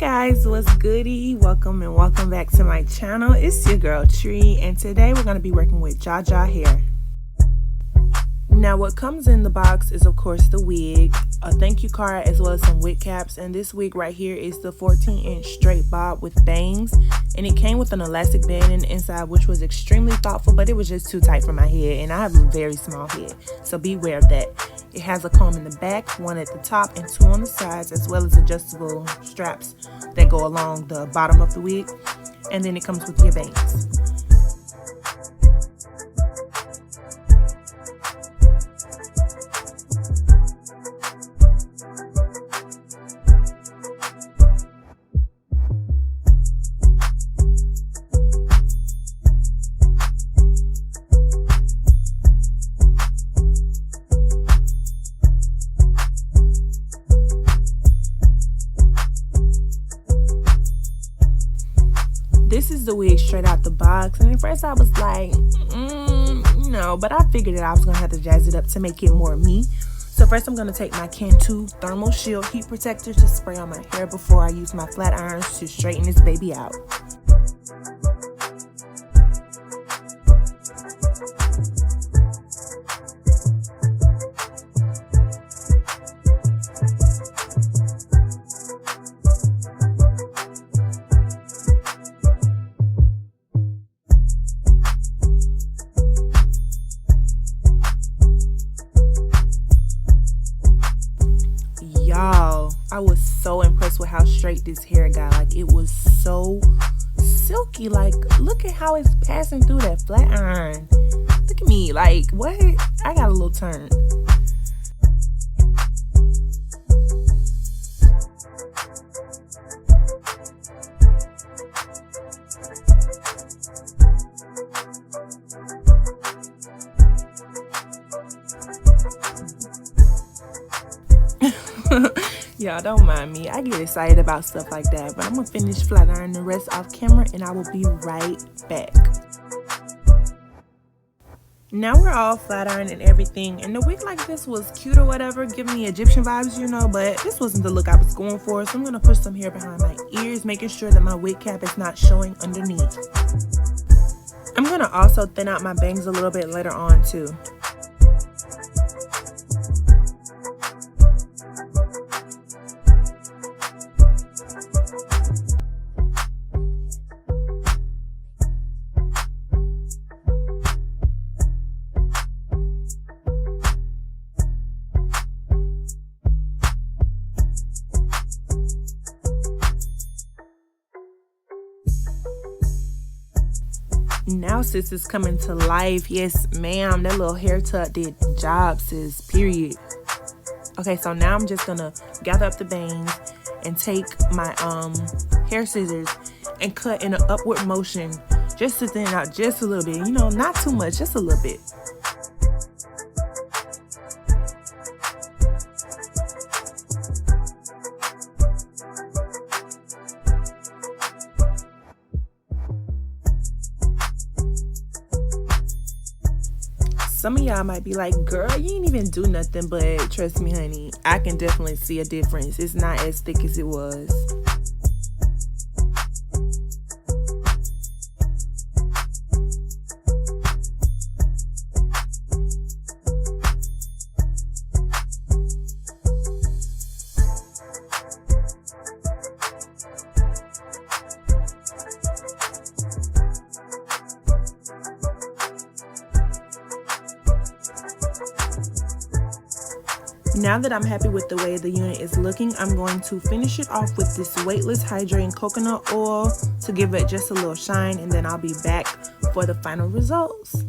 guys, what's goody? Welcome back to my channel. It's your girl Tree, and today we're going to be working with JaJa hair. Now what comes in the box is of course the wig, a thank you card, as well as some wig caps. And this wig right here is the 14-inch straight bob with bangs, and it came with an elastic band in the inside, which was extremely thoughtful, but it was just too tight for my head, and I have a very small head, so beware of that. It has a comb in the back, one at the top and two on the sides, as well as adjustable straps that go along the bottom of the wig, and then it comes with your bangs. This is the wig straight out the box, and at first I was like, no, but I figured that I was gonna have to jazz it up to make it more me. So first I'm gonna take my Cantu thermal shield heat protector to spray on my hair before I use my flat irons to straighten this baby out. Y'all, I was so impressed with how straight this hair got. Like, it was so silky. Like, look at how it's passing through that flat iron. Look at me, like, what? I got a little turn. Y'all don't mind me, I get excited about stuff like that, but I'm gonna finish flat iron the rest off camera and I will be right back. Now we're all flat ironed and everything, and the wig like this was cute or whatever, giving me Egyptian vibes, you know, but this wasn't the look I was going for. So I'm gonna push some hair behind my ears, making sure that my wig cap is not showing underneath. I'm gonna also thin out my bangs a little bit later on too. Now sis is coming to life. Yes ma'am, that little hair tuck did the job, sis, period. Okay, so now I'm just gonna gather up the bangs and take my hair scissors and cut in an upward motion just to thin out just a little bit, you know, not too much, just a little bit. Some of y'all might be like, girl, you ain't even do nothing, but trust me, honey, I can definitely see a difference. It's not as thick as it was. Now that I'm happy with the way the unit is looking, I'm going to finish it off with this Weightless Hydrating Coconut Oil to give it just a little shine, and then I'll be back for the final results.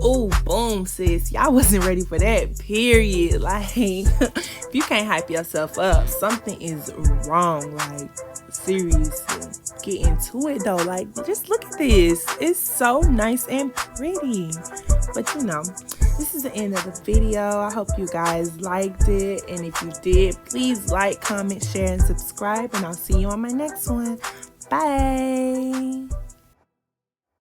Oh, boom, sis. Y'all wasn't ready for that, period. Like, if you can't hype yourself up, something is wrong. Like, seriously. Get into it, though. Like, just look at this. It's so nice and pretty. But, you know, This is the end of the video. I hope you guys liked it, and if you did, please like, comment, share, and subscribe, and I'll see you on my next one. Bye.